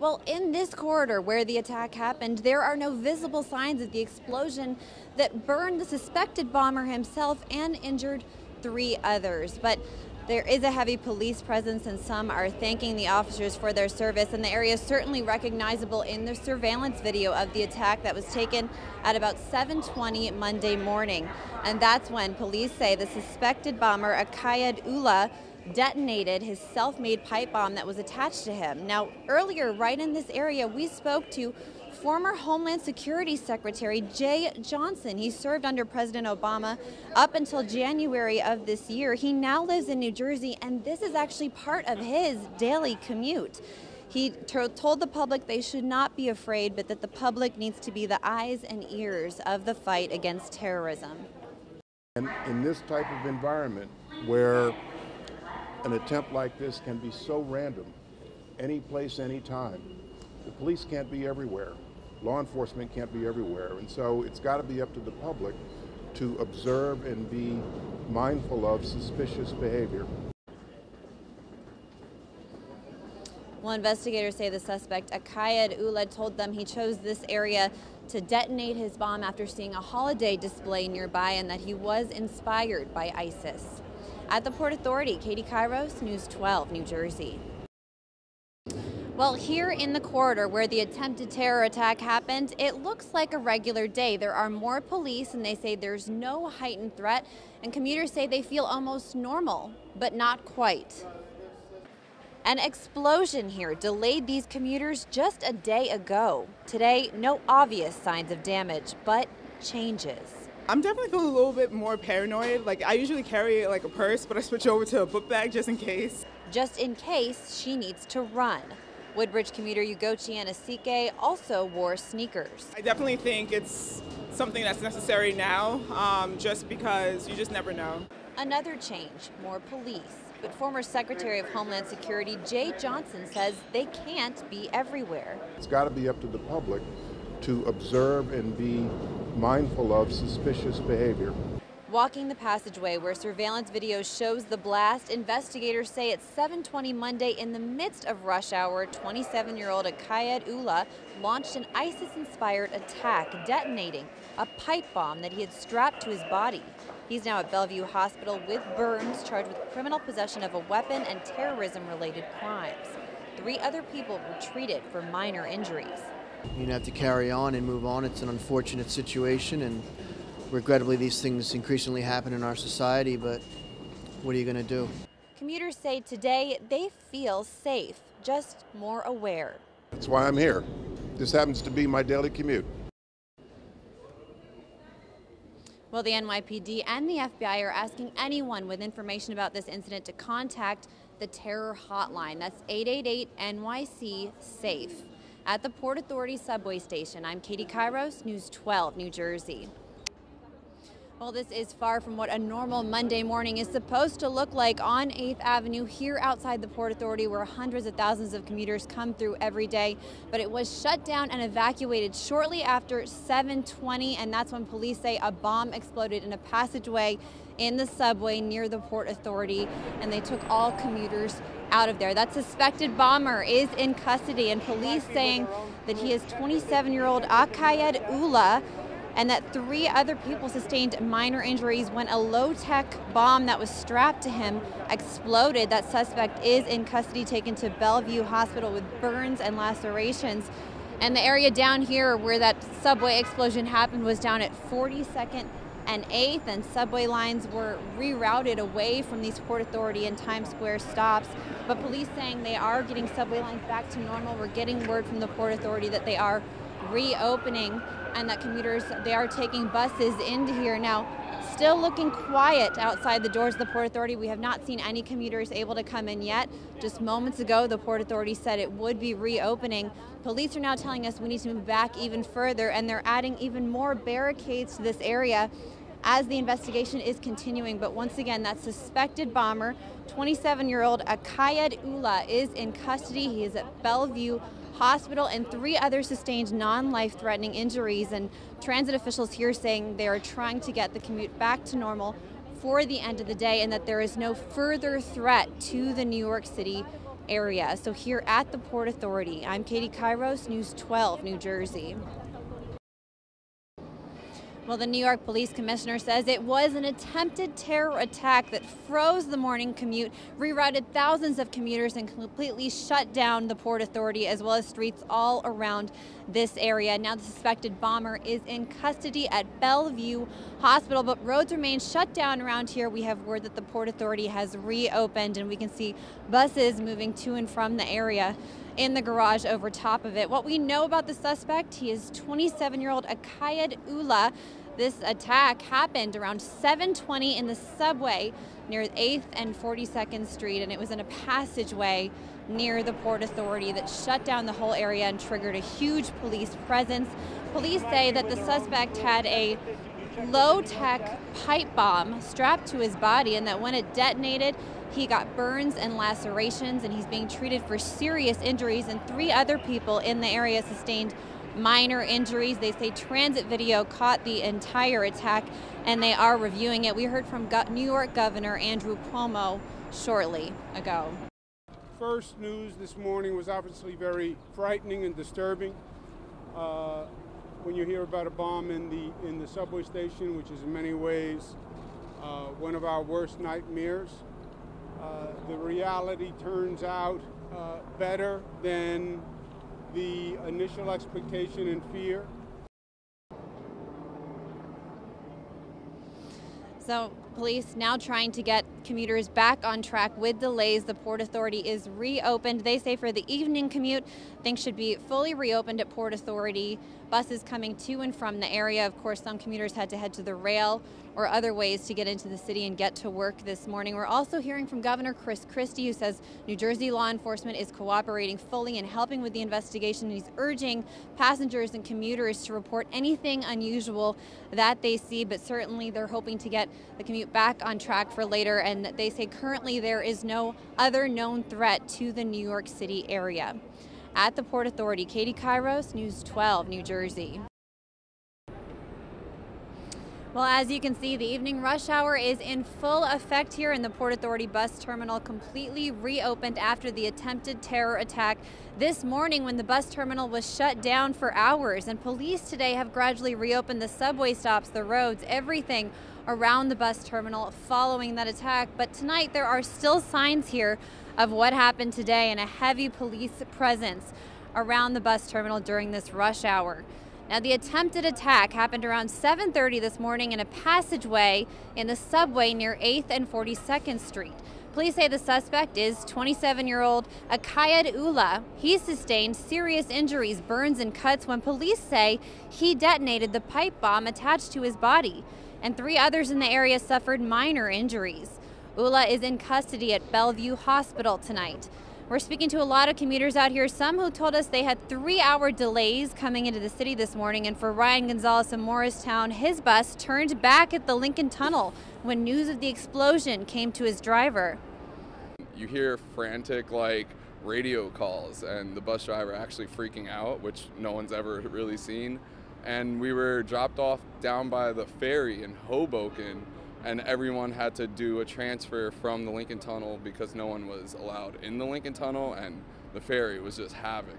Well, in this corridor where the attack happened, there are no visible signs of the explosion that burned the suspected bomber himself and injured 3 others. But there is a heavy police presence, and some are thanking the officers for their service. And the area is certainly recognizable in the surveillance video of the attack that was taken at about 7:20 Monday morning. And that's when police say the suspected bomber, Akayed Ullah, detonated his self-made pipe bomb that was attached to him. Now, earlier, right in this area, we spoke to former Homeland Security Secretary Jeh Johnson. He served under President Obama up until January of this year. He now lives in New Jersey, and this is actually part of his daily commute. He told the public they should not be afraid, but that the public needs to be the eyes and ears of the fight against terrorism. And in this type of environment where an attempt like this can be so random, any place, any time, the police can't be everywhere. Law enforcement can't be everywhere. And so it's got to be up to the public to observe and be mindful of suspicious behavior. Well, investigators say the suspect, Akayed Ullah, told them he chose this area to detonate his bomb after seeing a holiday display nearby and that he was inspired by ISIS. At the Port Authority, Katie Kairos, News 12, New Jersey. Well, here in the corridor where the attempted terror attack happened, it looks like a regular day. There are more police, and they say there's no heightened threat, and commuters say they feel almost normal, but not quite. An explosion here delayed these commuters just a day ago. Today, no obvious signs of damage, but changes. I'm definitely feeling a little bit more paranoid. Like, I usually carry like a purse, but I switch over to a book bag just in case. Just in case she needs to run. Woodbridge commuter Ugochi Anasike also wore sneakers. I definitely think it's something that's necessary now, just because you just never know. Another change, more police. But former Secretary of Homeland Security Jeh Johnson says they can't be everywhere. It's got to be up to the public to observe and be mindful of suspicious behavior. Walking the passageway where surveillance video shows the blast, investigators say at 7:20 Monday, in the midst of rush hour, 27-year-old Akayed Ullah launched an ISIS-inspired attack, detonating a pipe bomb that he had strapped to his body. He's now at Bellevue Hospital with burns, charged with criminal possession of a weapon and terrorism-related crimes. 3 other people were treated for minor injuries. You have to carry on and move on. It's an unfortunate situation, and regrettably these things increasingly happen in our society, but what are you going to do? Commuters say today they feel safe, just more aware. That's why I'm here. This happens to be my daily commute. Well, the NYPD and the FBI are asking anyone with information about this incident to contact the terror hotline. That's 888-NYC-SAFE. At the Port Authority subway station, I'm Katie Kairos, News 12, New Jersey. Well, this is far from what a normal Monday morning is supposed to look like on 8th Avenue here outside the Port Authority, where hundreds of thousands of commuters come through every day. But it was shut down and evacuated shortly after 7:20, and that's when police say a bomb exploded in a passageway in the subway near the Port Authority, and they took all commuters out of there. That suspected bomber is in custody, and police saying that he is 27-year-old Akayed Ullah, and that 3 other people sustained minor injuries when a low-tech bomb that was strapped to him exploded. That suspect is in custody, taken to Bellevue Hospital with burns and lacerations. And the area down here where that subway explosion happened was down at 42nd and 8th, and subway lines were rerouted away from these Port Authority and Times Square stops. But police saying they are getting subway lines back to normal. We're getting word from the Port Authority that they are reopening, and that commuters, they are taking buses into here. Now, still looking quiet outside the doors of the Port Authority. We have not seen any commuters able to come in yet. Just moments ago, the Port Authority said it would be reopening. Police are now telling us we need to move back even further, and they're adding even more barricades to this area as the investigation is continuing. But once again, that suspected bomber, 27-year-old Akayed Ullah, is in custody. He is at Bellevue Hospital, and 3 others sustained non-life-threatening injuries. And transit officials here saying they are trying to get the commute back to normal for the end of the day, and that there is no further threat to the New York City area. So here at the Port Authority, I'm Katie Kairos, News 12, New Jersey. Well, the New York Police Commissioner says it was an attempted terror attack that froze the morning commute, rerouted thousands of commuters, and completely shut down the Port Authority as well as streets all around this area. Now the suspected bomber is in custody at Bellevue Hospital, but roads remain shut down around here. We have word that the Port Authority has reopened, and we can see buses moving to and from the area in the garage over top of it. What we know about the suspect, he is 27-year-old Akayed Ullah. This attack happened around 7:20 in the subway near 8th and 42nd Street, and it was in a passageway near the Port Authority that shut down the whole area and triggered a huge police presence. Police say that the suspect had a low-tech pipe bomb strapped to his body, and that when it detonated, he got burns and lacerations, and he's being treated for serious injuries, and 3 other people in the area sustained minor injuries. They say transit video caught the entire attack, and they are reviewing it. We heard from New York Governor Andrew Cuomo shortly ago. First news this morning was obviously very frightening and disturbing. When you hear about a bomb in the subway station, which is in many ways one of our worst nightmares, the reality turns out better than the initial expectation and fear. So police now trying to get commuters back on track with delays. The Port Authority is reopened. They say for the evening commute, things should be fully reopened at Port Authority. Buses coming to and from the area. Of course, some commuters had to head to the rail or other ways to get into the city and get to work this morning. We're also hearing from Governor Chris Christie, who says New Jersey law enforcement is cooperating fully and helping with the investigation. He's urging passengers and commuters to report anything unusual that they see, but certainly they're hoping to get the commute back on track for later. And they say currently there is no other known threat to the New York City area. At the Port Authority, Katie Kairos, News 12, New Jersey. Well, as you can see, the evening rush hour is in full effect here in the Port Authority bus terminal, completely reopened after the attempted terror attack this morning when the bus terminal was shut down for hours. And police today have gradually reopened the subway stops, the roads, everything around the bus terminal following that attack. But tonight there are still signs here of what happened today and a heavy police presence around the bus terminal during this rush hour. Now, the attempted attack happened around 7:30 this morning in a passageway in the subway near 8th and 42nd Street. Police say the suspect is 27-year-old Akayed Ullah. He sustained serious injuries, burns, and cuts when police say he detonated the pipe bomb attached to his body, and 3 others in the area suffered minor injuries. Ullah is in custody at Bellevue Hospital tonight. We're speaking to a lot of commuters out here, some who told us they had 3-hour delays coming into the city this morning. And for Ryan Gonzalez in Morristown, his bus turned back at the Lincoln Tunnel when news of the explosion came to his driver. You hear frantic radio calls and the bus driver actually freaking out, which no one's ever really seen. And we were dropped off down by the ferry in Hoboken, and everyone had to do a transfer from the Lincoln Tunnel because no one was allowed in the Lincoln Tunnel, and the ferry was just havoc.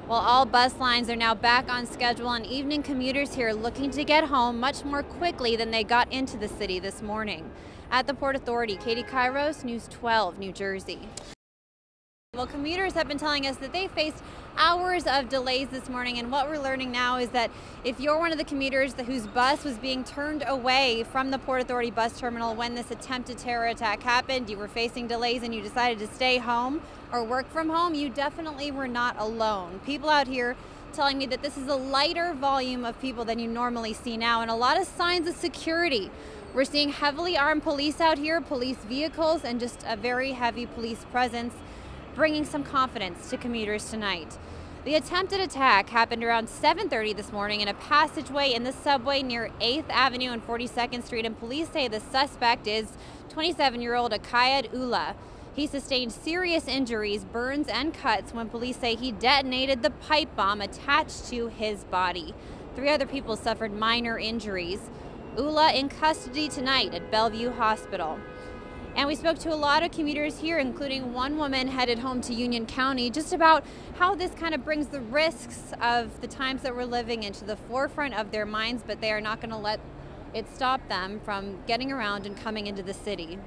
Well, all bus lines are now back on schedule, and evening commuters here looking to get home much more quickly than they got into the city this morning. At the Port Authority, Katie Kairos, News 12, New Jersey. Well, commuters have been telling us that they faced hours of delays this morning, and what we're learning now is that if you're one of the commuters whose bus was being turned away from the Port Authority bus terminal when this attempted terror attack happened, you were facing delays and you decided to stay home or work from home, you definitely were not alone. People out here telling me that this is a lighter volume of people than you normally see now, and a lot of signs of security. We're seeing heavily armed police out here, police vehicles, and just a very heavy police presence, bringing some confidence to commuters tonight. The attempted attack happened around 7:30 this morning in a passageway in the subway near 8th Avenue and 42nd Street, and police say the suspect is 27-year-old Akayed Ullah. He sustained serious injuries, burns, and cuts when police say he detonated the pipe bomb attached to his body. 3 other people suffered minor injuries. Ullah in custody tonight at Bellevue Hospital. And we spoke to a lot of commuters here, including one woman headed home to Union County, just about how this kind of brings the risks of the times that we're living into the forefront of their minds, but they are not going to let it stop them from getting around and coming into the city.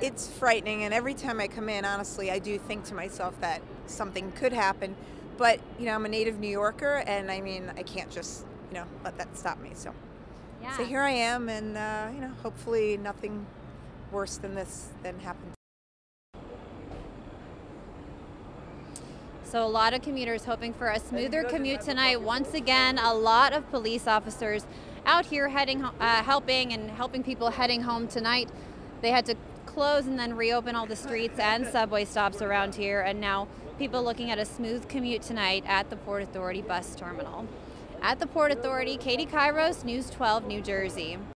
It's frightening, and every time I come in, honestly, I do think to myself that something could happen. But, you know, I'm a native New Yorker, and I mean, I can't just, you know, let that stop me. So here I am, and, you know, hopefully nothing worse than this happened. So a lot of commuters hoping for a smoother commute tonight. Once again, a lot of police officers out here helping people heading home tonight. They had to close and then reopen all the streets and subway stops around here, and now people looking at a smooth commute tonight at the Port Authority bus terminal. At the Port Authority, Katie Kairos, News 12, New Jersey.